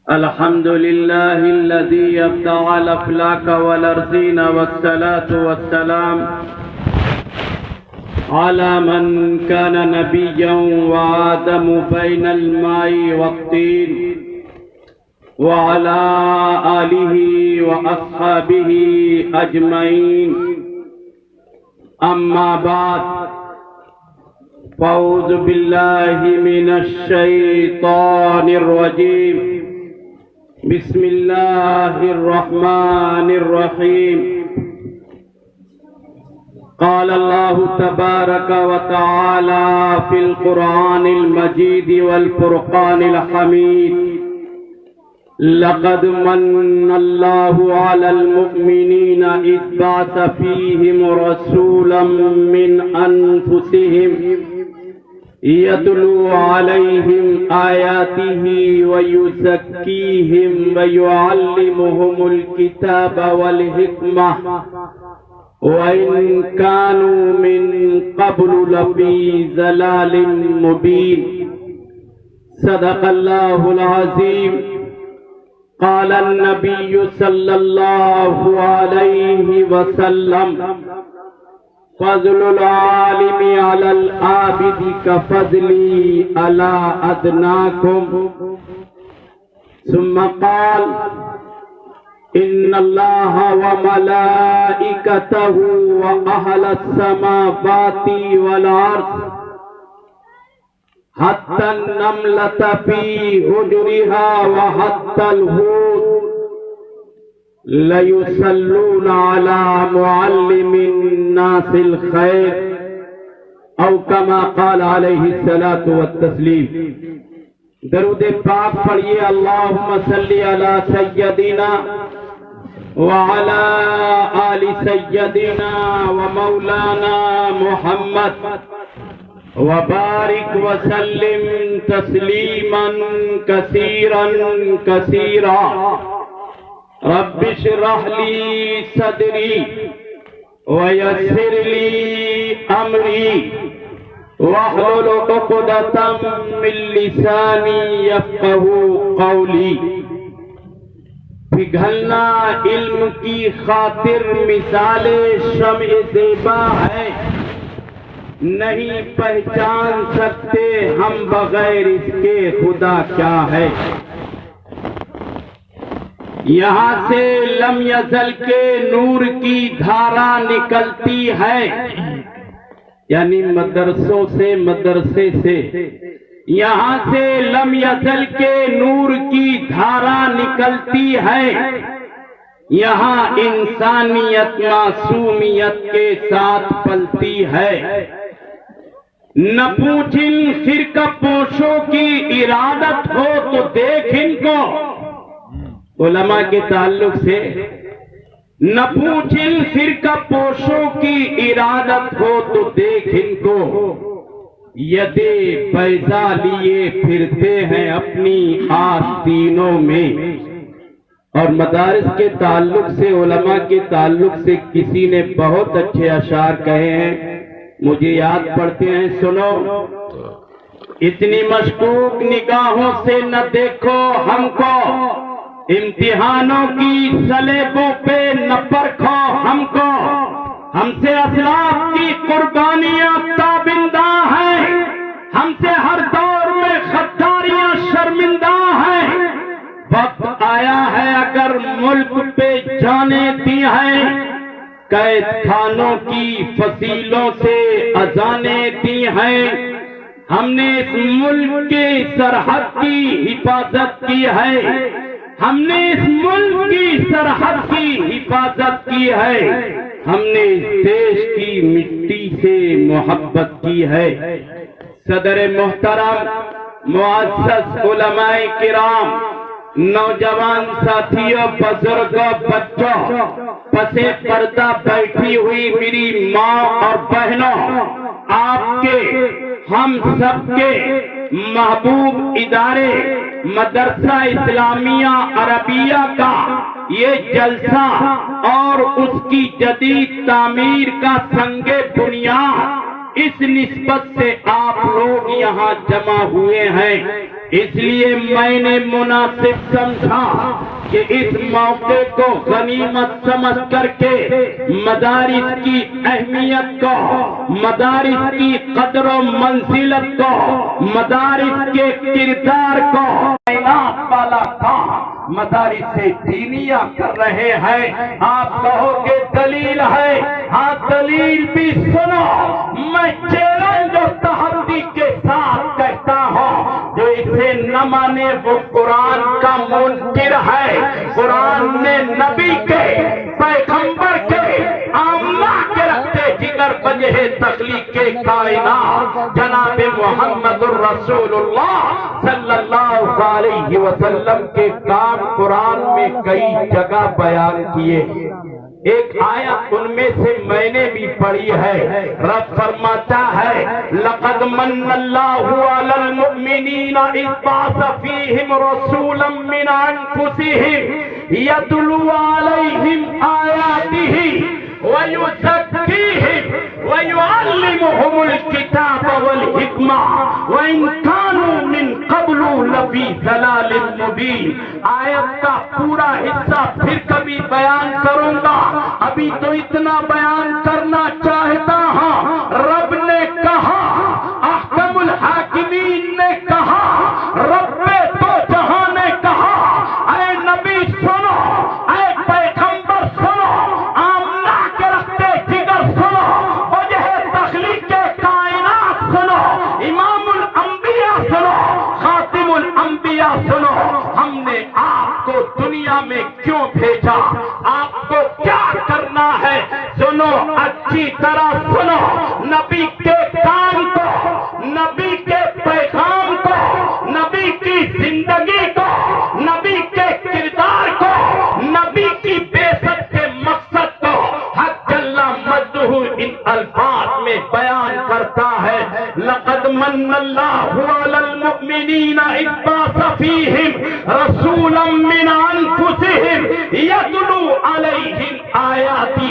الحمد لله الذي ابدع الأفلاك والأرضين والصلاة والسلام على من كان نبيا وآدم بين الماء والطين وعلى آله وأصحابه أجمعين. أما بعد، فأعوذ بالله من الشيطان الرجيم. بسم الله الرحمن الرحيم. قال الله تبارك وتعالى في القرآن المجيد والفرقان الحميد: لقد من الله على المؤمنين إذ بعث فيهم رسولا من أنفسهم يتلو عليهم آياته ويزكيهم ويعلمهم الكتاب والحكمة وإن كانوا من قبل لفي ضلال مبين. صدق الله العظيم. قال النبي صلى الله عليه وسلم: فضل العالم على العابد كفضلي على أدناكم. ثم قال: إن الله وملائكته وأهل السماوات والأرض حتى النملة في حجرها وحتى الحوت ليصلون على معلم الناس الخير، او كما قال علیہ الصلاۃ والتسلیم. درود پاک پڑھیے. اللہم صلی علی سیدنا وعلی آل سیدنا ومولانا محمد وبارک وسلم تسلیما کثیرا کثیرا. رب اشرح لی صدری ویسر لی امری واحلل عقدۃ من لسانی یفقہوا قولی. پگھلنا علم کی خاطر مثال شمع زیبا ہے، نہیں پہچان سکتے ہم بغیر اس کے خدا کیا ہے. یہاں سے لم یزل کے نور کی دھارا نکلتی ہے، یعنی مدرسوں سے، مدرسے سے. یہاں سے لم یزل کے نور کی دھارا نکلتی ہے. یہاں انسانیت معصومیت کے ساتھ پلتی ہے. نہ پوچھ ان فرقہ پوشوں کی ارادت ہو تو دیکھ ان کو. علماء کے تعلق سے نہ پوچھ ان فرقہ پوشوں کی ارادت ہو تو دیکھ ان کو. یدے بیضا لیے پھرتے ہیں اپنی آستینوں میں. اور مدارس کے تعلق سے، علماء کے تعلق سے کسی نے بہت اچھے اشعار کہے ہیں، مجھے یاد پڑتے ہیں، سنو. اتنی مشکوک نگاہوں سے نہ دیکھو ہم کو، امتحانوں کی سلیبوں پہ نہ پرکھو ہم کو. ہم سے اسلاف کی قربانیاں تابندہ ہیں، ہم سے ہر دور میں غداریاں شرمندہ ہیں. وقت آیا ہے اگر ملک پہ جانے دی ہیں، قید خانوں کی فصیلوں سے اذانیں دی ہیں. ہم نے اس ملک کے سرحد کی حفاظت کی ہے، ہم نے اس ملک کی سرحد کی حفاظت کی ہے. ہم نے اس دیش کی مٹی سے محبت کی ہے. صدر محترم، معزز علماء کرام، نوجوان ساتھیوں، بزرگوں، بچوں، پسے پردہ بیٹھی ہوئی میری ماں اور بہنوں، آپ کے، ہم سب کے محبوب ادارے مدرسہ اسلامیہ عربیہ کا یہ جلسہ اور اس کی جدید تعمیر کا سنگ بنیاد اس نسبت سے آپ لوگ یہاں جمع ہوئے ہیں اس لیے میں نے مناسب سمجھا کہ اس موقع کو غنیمت سمجھ کر کے مدارس کی اہمیت کو، مدارس کی قدر و منزلت کو، مدارس کے کردار کو کائنات والا تھا مدارس دینیہ کر رہے ہیں۔ آپ کہو گے دلیل ہے، ہاں دلیل بھی سنو۔ میں چیلنج اور تحدی کے ساتھ کہتا ہوں جو اسے نہ مانے وہ قرآن کا منکر ہے۔ قرآن نے نبی کے، پیغمبر کے، آمنہ کے رکھتے جگر وجہ تخلیق کے کائنات جناب محمد الرسول اللہ صلی اللہ علیہ وسلم کے کام قرآن میں کئی جگہ بیان کیے۔ ایک آیت ان میں سے میں نے بھی پڑھی ہے۔ رب فرماتا ہے لقد من اللہ علی المؤمنین اذ بعث فیہم رسولا من انفسہم یتلو علیہم آیاتہ وَيُزَكِّيهِمْ وَيُعَلِّمُهُمُ الْكِتَابَ وَالْحِكْمَةَ وَإِنْ كَانُوا مِنْ قَبْلُ لَفِي ضَلَالٍ مُبِينٍ۔ آیت کا پورا حصہ پھر کبھی بیان کروں گا، ابھی تو اتنا بیان کرنا چاہتا ہوں۔ رب نے کہا، احکم الحاکمین نے کہا، رب دو جہاں نے کہا، اے نبی سنو، اے پیغمبر سنو، آمنہ کے رکھتے جگر سنو، وجہ تخلیق کے کائنات سنو، امام الانبیاء سنو، خاتم الانبیاء سنو۔ ہم نے آپ کو دنیا میں کیوں بھیجا، آپ کو کیا کرنا ہے، سنو، اچھی طرح سنو۔ نبی کے کام کو، نبی کے پیغام کو، نبی کی زندگی کو، نبی کے کردار کو، نبی کی بعثت کے مقصد کو حق جل مجدہ ان الفاظ میں بیان کرتا ہے۔ لقد من اللہ علی المؤمنین اذ بعث فیہم رسولا من انفسہم یتلو علیہم آیاتہ۔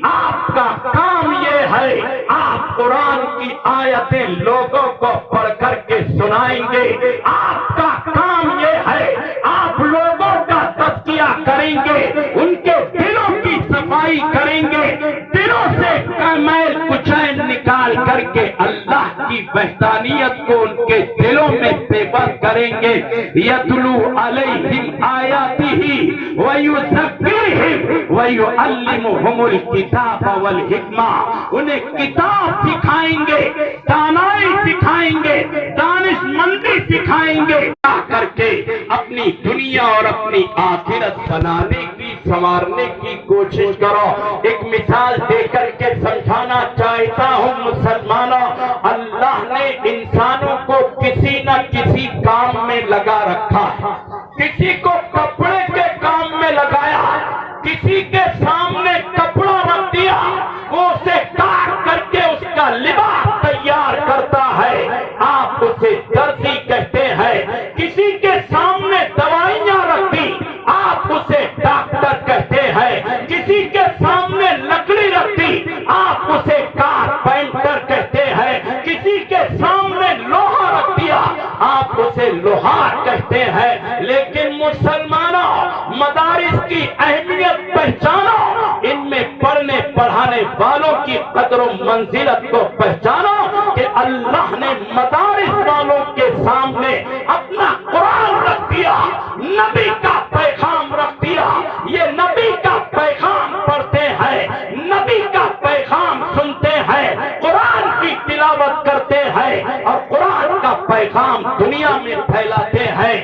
آپ کا کام یہ ہے، آپ قرآن کی آیتیں لوگوں کو پڑھ کر کے سنائیں گے۔ آپ کا کام یہ ہے، آپ لوگوں کا تزکیہ کریں گے، ان کے دلوں کی صفائی کریں گے، دلوں سے میل کچیل نکال کر کے اللہ کی وحدانیت کو ان کے دلوں میں پیدا کریں گے۔ یتلو علیہم آیاتہ ویزکیہم ویعلمہم الکتاب والحکمہ۔ انہیں کتاب سکھائیں گے، دانائی سکھائیں گے، دانش مندی سکھائیں گے، کر کے اپنی دنیا اور اپنی آخرت بنانے کی، سنوارنے کی کوشش کرو۔ ایک مثال دے کر کے سمجھانا چاہتا ہوں مسلمانوں، اللہ نے انسانوں کو کسی نہ کسی کام میں لگا رکھا ہے۔ کسی کو کپڑے کے کام میں لگایا، کسی کے سامنے کپڑا رکھ دیا، وہ اسے کاٹ کر کے اس کا لباس تیار کرتا ہے، آپ اسے درزی کہتے ہیں۔ کسی کے سامنے دوائیاں رکھ دی، آپ اسے ڈاکٹر کہتے ہیں۔ کسی کے سامنے لکڑی رکھ دی، آپ اسے کارپینٹر کہتے ہیں۔ کسی کے سامنے لوہا رکھ دیا، آپ اسے لوہار کہتے ہیں۔ لیکن مسلمانوں، مدارس کی اہمیت پہچانو، ان میں پڑھنے پڑھانے والوں کی قدر و منزلت کو پہچانو کہ اللہ نے مدارس والوں کے سامنے اپنا قرآن رکھ دیا، نبی کا پیغام رکھ دیا۔ یہ نبی کا پیغام پڑھتے ہیں، نبی کا پیغام سنتے ہیں، قرآن کی تلاوت کرتے ہیں اور قرآن کا پیغام دنیا میں پھیلاتے ہیں۔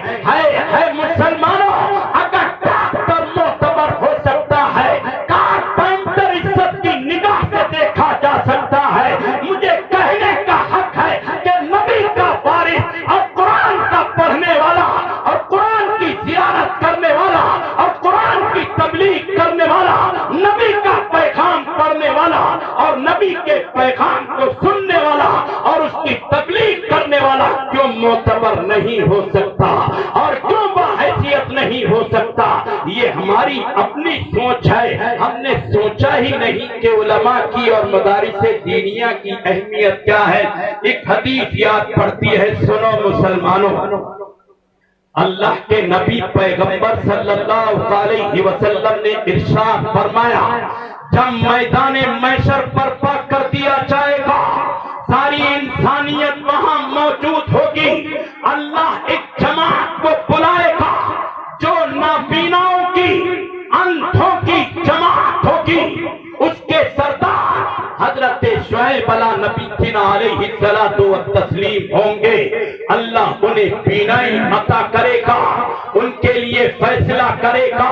ہے مسلمانوں، اگر ڈاکٹر معتبر ہو سکتا ہے، کارپینٹر عزت کی نگاہ سے دیکھا جا سکتا ہے، مجھے کہنے کا حق ہے کہ نبی کا وارث اور قرآن کا پڑھنے والا اور قرآن کی زیارت کرنے والا اور قرآن کی تبلیغ کرنے والا، نبی کا پیغام پڑھنے والا اور نبی کے پیغام کو سننے والا اور اس کی تبلیغ کرنے والا کیوں معتبر نہیں ہو سکتا اور کیوں باحیثیت نہیں ہو سکتا؟ یہ ہماری اپنی سوچ ہے۔ ہم نے سوچا ہی نہیں کہ علماء کی اور مدارس دینیہ کی اہمیت کیا ہے۔ ایک حدیث یاد پڑتی ہے، سنو مسلمانوں، اللہ کے نبی پیغمبر صلی اللہ علیہ وسلم نے ارشاد فرمایا جب میدان محشر برپا کر دیا جائے گا ساری انسانیت وہاں موجود ہوگی اللہ ایک جماعت کو بلائے گا جو نابیناؤں کی اندھوں کی جماعت ہوگی اس کے سردار حضرت شعیب نبی علیہ الصلوۃ والتسلیم ہوں گے اللہ انہیں بینائی عطا کرے گا ان کے لیے فیصلہ کرے گا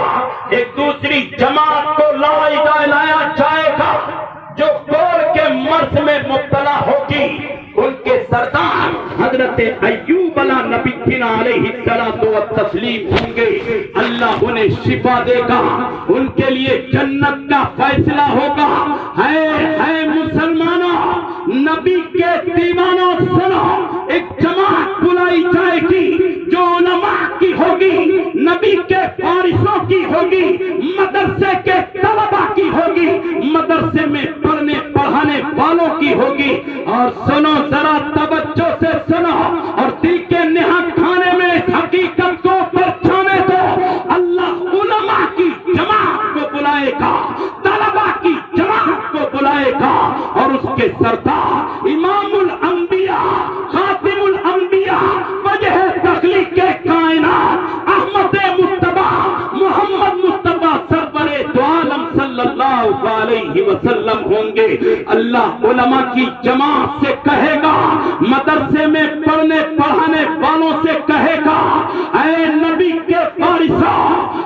ایک دوسری جماعت کو لایا جائے گا جو گور کے مرض میں مبتلا ہوگی ان کے سردار حضرت ایوب نبی علیہ الصلوۃ والتسلیم ہوں گے اللہ انہیں شفا دے گا ان کے لیے جنت کا فیصلہ ہوگا ہے مسلمانوں نبی کے دیوانوں سنو ایک جماعت بلائی جائے گی جو علماء کی ہوگی نبی کے وارثوں کی ہوگی مدرسے کے طلباء کی ہوگی مدرسے میں پڑھنے پڑھانے والوں کی ہوگی اور سنو ذرا توجہ سے سنو اور دل کے نہا کھانے میں اس حقیقت کو پرچھانے دو اللہ علماء کی جماعت کو بلائے گا طلباء کی جماعت کو بلائے گا اور اس کے سردار امام الانبیاء خاتم الانبیاء وجہ تخلیق کے کائنات احمد مصطفیٰ محمد مصطفیٰ سرور دو عالم صلی اللہ علیہ وسلم ہوں گے اللہ علماء کی جماعت سے کہے گا مدرسے میں پڑھنے پڑھانے والوں سے کہے گا اے نبی کے وارثوں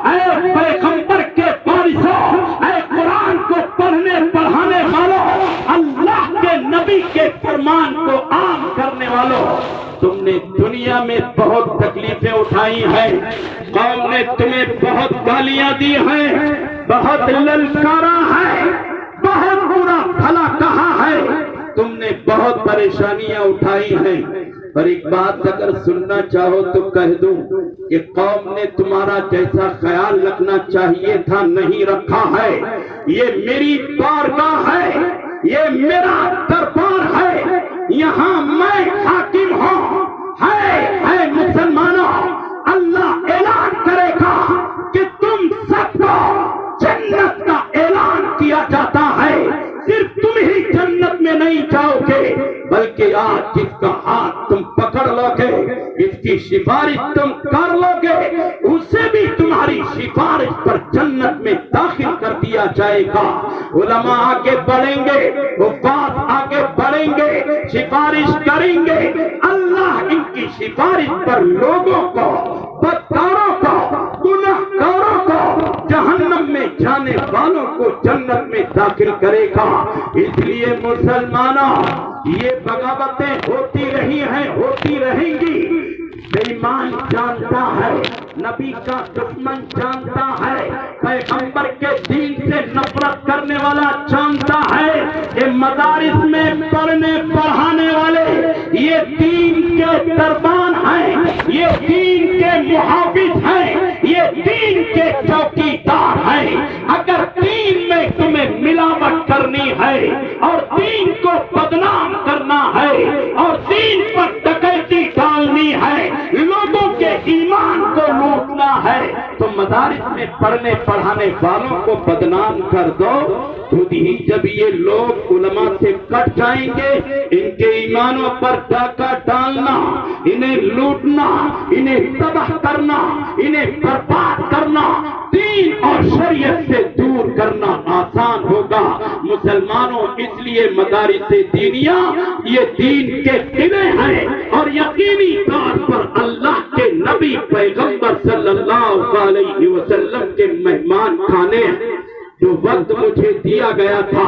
اے پیغمبر کے وارثوں اے قرآن کو پڑھنے پڑھانے والوں اللہ کے نبی کے فرمان کو عام کرنے والوں تم نے دنیا میں بہت تکلیفیں اٹھائی ہیں قوم نے تمہیں بہت گالیاں دی ہیں بہت للکارا ہے بہت برا بھلا کہا ہے تم نے بہت پریشانیاں اٹھائی ہیں پر ایک بات اگر سننا چاہو تو کہہ دوں کہ قوم نے تمہارا جیسا خیال رکھنا چاہیے تھا نہیں رکھا ہے یہ میری بارگاہ ہے یہ میرا دربار ہے یہاں میں حاکم ہوں ہے مسلمانوں اللہ اعلان کرے گا کہ تم سب کو جنت کا اعلان کیا جاتا ہے صرف تم ہی جنت میں نہیں جاؤ گے بلکہ آج جس کا ہاتھ تم پکڑ لو گے اس کی سفارش تم کر لو گے اسے بھی تمہاری سفارش پر جنت میں داخل کر دیا جائے گا علماء آگے بڑھیں گے حفاظ آگے بڑھیں گے سفارش کریں گے اللہ ان کی سفارش پر لوگوں کو بدکاروں کو گنہگاروں کو جہنم میں جانے والوں کو جنت میں داخل کرے گا اس لیے مسلمانوں یہ بغاوتیں ہوتی رہی ہیں ہوتی رہیں گی بے ایمان جانتا ہے نبی کا دشمن جانتا ہے پیغمبر کے دین سے نفرت کرنے والا جانتا ہے کہ مدارس میں پڑھنے پڑھانے والے یہ دین کے دربان ہیں یہ دین کے محافظ ہیں یہ دین کے چوکیدار ہیں اگر دین میں تمہیں ملاوٹ کرنی ہے اور دین کو بدنام کرنا ہے اور دین پر ڈکیتی ڈالنی ہے لوگوں کے ایمان کو لوٹنا ہے تو مدارس میں پڑھنے پڑھانے والوں کو بدنام کر دو خود ہی جب یہ لوگ علماء سے کٹ جائیں گے ان کے ایمانوں پر ڈاکہ ڈالنا انہیں لوٹنا انہیں تباہ کرنا انہیں برباد کرنا دین اور شریعت سے دور کرنا آسان ہوگا مسلمانوں اس لیے مدارس دینیہ یہ دین کے قلعے ہیں اور یقینی طور پر اللہ کے نبی پیغمبر صلی اللہ علیہ وسلم کے مہمان کھانے جو وقت مجھے دیا گیا تھا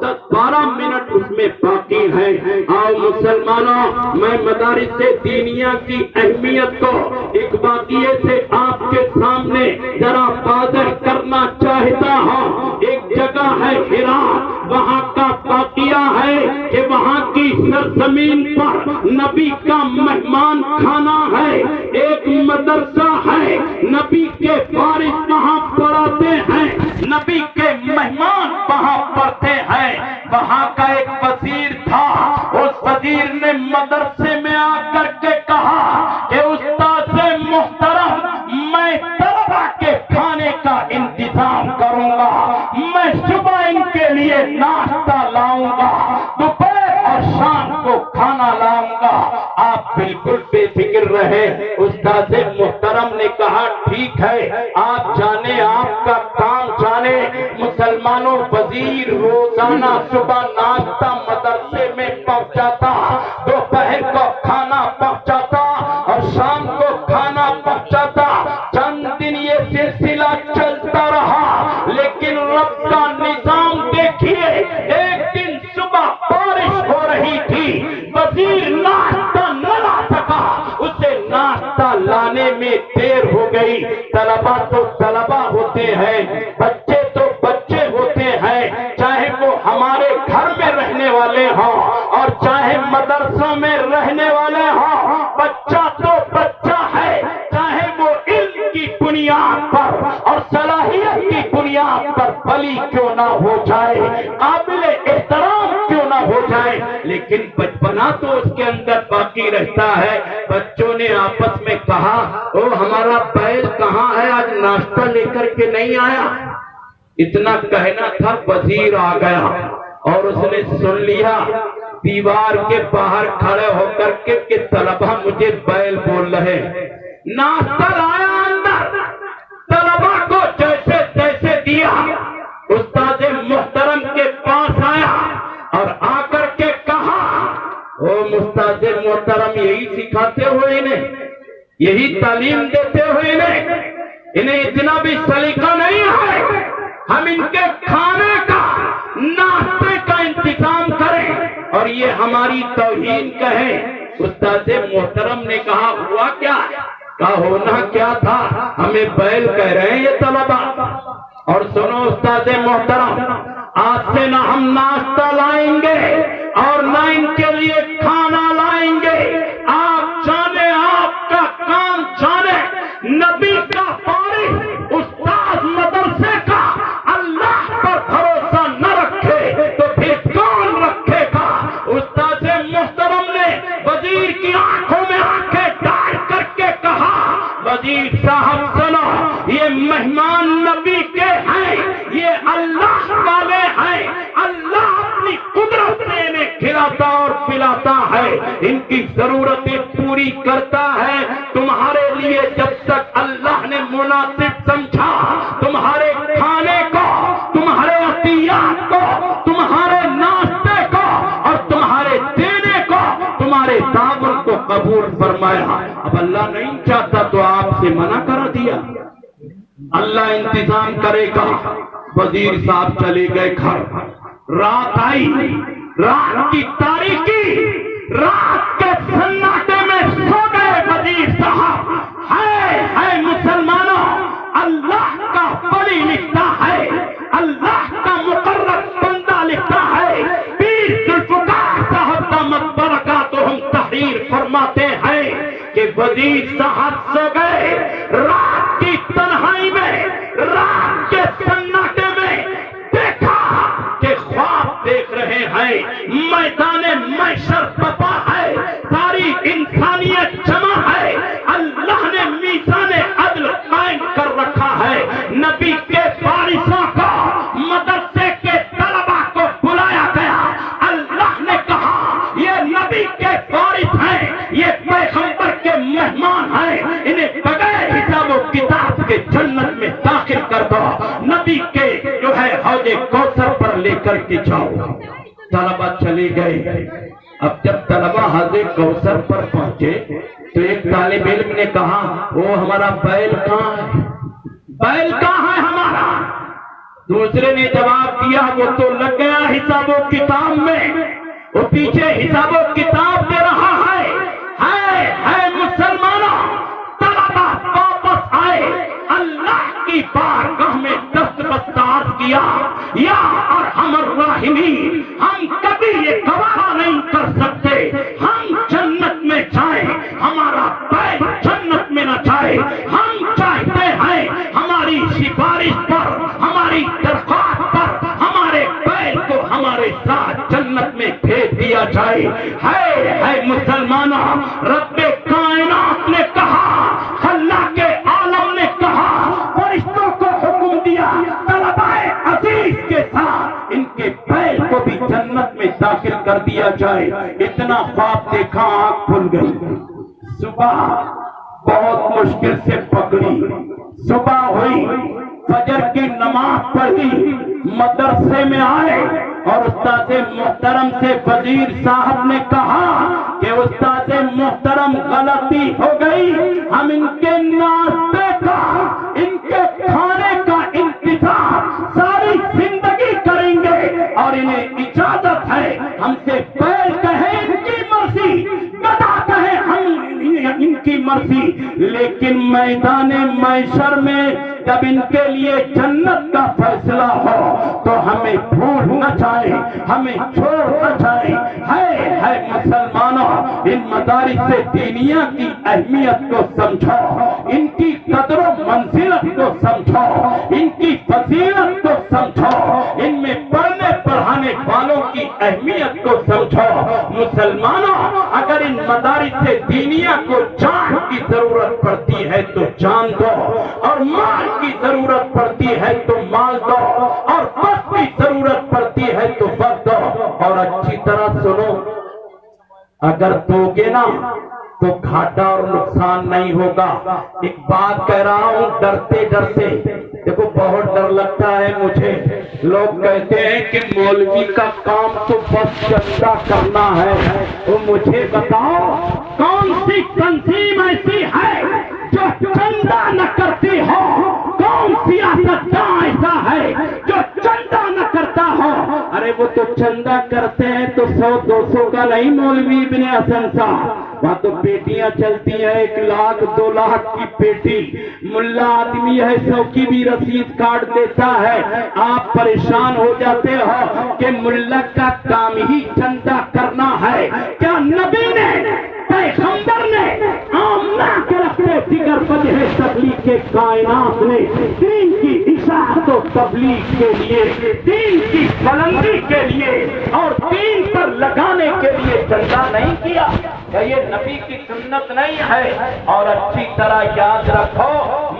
10-12 منٹ اس میں باقی ہے آؤ مسلمانوں میں مدارس دینیہ کی اہمیت کو ایک واقعے سے آپ کے سامنے ذرا واضح کرنا چاہتا ہوں ایک جگہ ہے ہرات وہاں کا واقعہ ہے کہ وہاں کی سرزمین پر نبی کا مہمان کھانا ہے ایک مدرسہ ہے نبی کے وارث وہاں پڑھاتے ہیں نبی کے مہمان وہاں پڑھتے ہیں وہاں کا ایک وزیر تھا اس وزیر نے مدرسے میں آ کر کے کہا کہ استاد سے محترم آپ بالکل بے فکر رہے۔ استاد محترم نے کہا ٹھیک ہے، آپ جانے، آپ کا کام جانے۔ مسلمانوں، وزیر روزانہ صبح ناشتہ مدرسے میں پہنچاتا، دوپہر کو کھانا پہنچاتا اور شام کو کھانا پہنچاتا۔ چند دن یہ سلسلہ چلتا رہا، لیکن رب کا نظام دیکھیے، ایک دن صبح بارش ہو رہی تھی، وزیر ناشتہ نہ لا سکا، اسے ناشتہ لانے میں دیر ہو گئی۔ طلبہ تو طلبہ ہوتے ہیں، بچے تو بچے ہوتے ہیں، چاہے وہ ہمارے گھر میں رہنے والے ہوں اور چاہے مدرسوں میں رہنے والے ہوں، بچہ تو بچہ ہے، چاہے وہ علم کی بنیاد پر اور صلاحیت کی بنیاد پر بلی کیوں نہ ہو جائے، قابل احترام کیوں نہ ہو جائے، لیکن بچپنا تو اس کے اندر باقی رہتا ہے۔ بچوں نے آپس میں کہا، او ہمارا بیل کہاں ہے، آج ناشتہ لے کر کے نہیں آیا۔ اتنا کہنا تھا، وزیر آ گیا اور اس نے سن لیا دیوار کے باہر کھڑے ہو کر کے کہ طلبہ مجھے بیل بول رہے۔ ناشتہ لایا اندر، طلبہ کو جیسے تیسے دیا، استاد محترم کے پاس آیا اور آ کر کے کہا، او استاد محترم یہی سکھاتے ہوئے انہیں، یہی تعلیم دیتے ہوئے انہیں اتنا بھی سلیقہ نہیں ہے، ہم ان کے کھانے کا، ناشتے کا انتظام کریں اور یہ ہماری توہین کہیں۔ استاد محترم نے کہا، ہوا کیا ہے؟ کہا ہونا کیا تھا، ہمیں بیل کہہ رہے ہیں یہ طلبہ۔ اور سنو استاد محترم، آج سے نہ ہم ناشتہ لائیں گے اور نہ ان کے لیے کھانا لائیں گے۔ آپ جانے، آپ کا کام جانے، نبی کا وارث، استاد مدرسے کا اللہ پر بھروسہ نہ رکھے تو پھر کون رکھے گا؟ استاد محترم نے وزیر کی آنکھوں میں آنکھیں ڈال کر کے کہا، وزیر صاحب سنو، یہ مہمان نبی کے ہیں، یہ اللہ والے ہیں، اللہ اپنی قدرت سے انہیں کھلاتا اور پلاتا ہے، ان کی ضرورتیں پوری کرتا ہے۔ تمہارے لیے جب تک اللہ نے مناسب سمجھا، تمہارے کھانے کو، تمہارے عطیات کو، تمہارے ناشتے کو اور تمہارے دینے کو، تمہارے تعاون کو قبول فرمایا۔ اب اللہ نہیں چاہتا تو آپ سے منع کر دیا، اللہ انتظام کرے گا۔ وزیر صاحب چلے گئے گھر، رات آئی، رات کی تاریکی، رات کے سناٹے میں سو گئے وزیر صاحب۔ ہے مسلمانوں، اللہ کا ولی لکھتا ہے، اللہ کا مقرر بندہ لکھتا ہے، پیر ذوالفقار صاحب دامت برکاتہم تحریر فرماتے ہیں کہ وزیر صاحب سو گئے، رات کی تنہائی میں، رات کے سناٹے میں دیکھا کہ خواب دیکھ رہے ہیں، میدان محشر پپا ہے، ساری انسانیت جمع ہے، اللہ نے میزان عدل قائم کر رکھا ہے۔ نبی کے وارثوں کو، مدرسے کے طلبہ کو بلایا گیا، اللہ نے کہا یہ نبی کے وارث ہیں، یہ پیغمبر کے مہمان ہیں، انہیں بغیر حساب و کتاب کے جنت میں داخل کر دو، نبی کے جو ہے حوض کوثر پر لے کر کے جاؤ۔ طلبہ چلے گئے۔ اب جب طلبہ حوض کوثر پر پہنچے تو ایک طالب علم نے کہا، وہ ہمارا بیل کہاں ہے، بیل کہاں ہے ہمارا؟ دوسرے نے جواب دیا، وہ تو لگ گیا حساب و کتاب میں، وہ پیچھے حساب و کتاب دے رہا ہے۔ مسلمانوں، طلبہ واپس آئے، اللہ کی بارگاہ میں دستبردار کیا، یا ارحم الراحمین، ہم کبھی یہ گوارا نہیں کر سکتے ہم جنت میں جائیں، ہمارا بیل جنت میں نہ جائے، ہم چاہتے ہیں ہماری سفارش پر، ہماری درخواست پر ہمارے بیل کو ہمارے ساتھ جنت میں بھیج دیا جائے۔ ہے مسلمانوں، رب کائنات نے کہا، اللہ کے عالم نے کہا، فرشتوں کو حکم دیا، طلبہ عزیز کے ساتھ ان کے بیل کو بھی جنت میں داخل کر دیا جائے، اتنا خواب دیکھا آنکھ کھل گئی۔ صبح بہت مشکل سے پکڑی، صبح ہوئی، فجر کی نماز پڑھی، مدرسے میں آئے اور استاد محترم سے وزیر صاحب نے کہا کہ استاد محترم غلطی ہو گئی، ہم ان کے ناشتے کا، ان کے کھانے کا انتظام ساری زندگی کریں گے اور انہیں اجازت ہے ہم سے بیل کہیں ان کی مرضی، گدا کہیں ہم ان کی مرضی، لیکن میدان محشر میں جب ان کے لیے جنت کا فیصلہ ہو تو ہمیں بھول نہ جائیں، ہمیں چھوڑ نہ جائیں۔ ہے مسلمانوں، ان مدارس دینیہ کی اہمیت کو سمجھو، ان کی قدر و منزلت کو سمجھو، ان کی فضیلت کو سمجھو، ان میں پڑھنے پڑھانے والوں کی اہمیت کو سمجھو۔ مسلمانوں، اگر ان مدارس دینیہ کو جان کی ضرورت پڑتی ہے تو جان دو، اور مال کی ضرورت پڑتی ہے تو مال دو، اور وقت کی ضرورت پڑتی ہے تو وقت دو۔ اور اچھی طرح سنو، اگر دو گے نا تو گھاٹا اور نقصان نہیں ہوگا۔ ایک بات کہہ رہا ہوں ڈرتے ڈرتے، دیکھو بہت ڈر لگتا ہے مجھے، لوگ کہتے ہیں کہ مولوی کا کام تو بس چندہ کرنا ہے۔ تو مجھے بتاؤ کون سی تنظیم ایسی ہے جو چندہ نہ کرتی ہو؟ کون سیاستداں ایسا ہے جو چندہ نہ کرتا ہو؟ ارے وہ تو چندہ کرتے ہیں تو 100-200 کا نہیں مولوی ابن حسن صاحب، وہاں تو پیٹیاں چلتی ہیں، 1 لاکھ 2 لاکھ کی پیٹی، ملا آدمی ہے 100 کی بھی رسید کاٹ دیتا ہے۔ آپ پریشان ہو جاتے ہو کہ ملا کا کام ہی چندہ کرنا ہے؟ کیا نبی نے، پیغمبر نے، آمنہ کے رکھتے دیگر وجہ تبلیغ کے کائنات نے دین کی اشاعت و تبلیغ کے لیے، دین کی بلندی کے لیے اور دین پر لگانے کے لیے چندہ نہیں کیا؟ کیا یہ نبی کی سنت نہیں ہے؟ اور اچھی طرح یاد رکھو،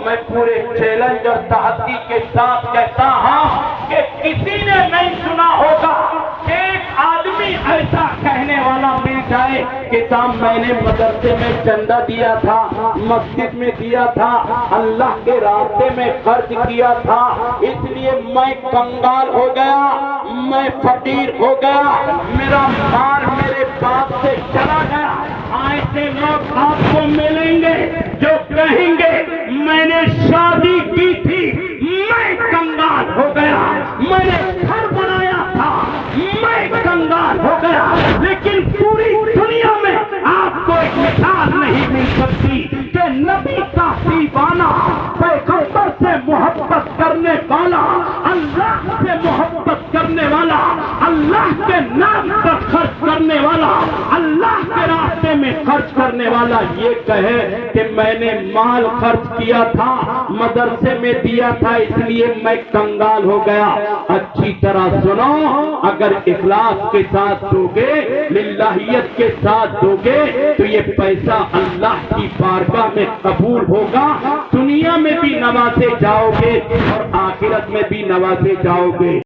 میں پورے چیلنج اور تحدی کے ساتھ کہتا ہوں کہ کسی نے نہیں سنا ہوگا ایک آدمی ایسا کہنے والا مل جائے کہ صاحب میں نے مدرسے میں چندہ دیا تھا، مسجد میں دیا تھا، اللہ کے راستے میں خرچ کیا تھا، اس لیے میں کنگال ہو گیا، میں فقیر ہو گیا، میرا مال میرے پاس سے چلا گیا۔ ایسے لوگ آپ کو ملیں گے جو کہیں گے میں نے شادی کی تھی، میں کنگال ہو گیا، میں نے گھر بنایا تھا، میں کنگال ہو گیا۔ لیکن پوری دنیا میں آپ کو ایک مثال نہیں مل سکتی کہ نبی کا دیوانہ، پیغمبر سے محبت کرنے والا، اللہ سے محبت کرنے والا، اللہ کے نام پر خرچ کرنے والا، اللہ کے راستے میں خرچ کرنے والا یہ کہے کہ میں نے مال خرچ کیا تھا، مدرسے میں دیا تھا، اس لیے میں کنگال ہو گیا۔ اچھی طرح سنو، اگر اخلاص کے ساتھ دو گے، للہیت کے ساتھ دو گے تو یہ پیسہ اللہ کی بارگاہ میں قبول ہوگا، دنیا میں بھی نوازے جاؤ گے اور آخرت میں بھی نوازے جاؤ گے۔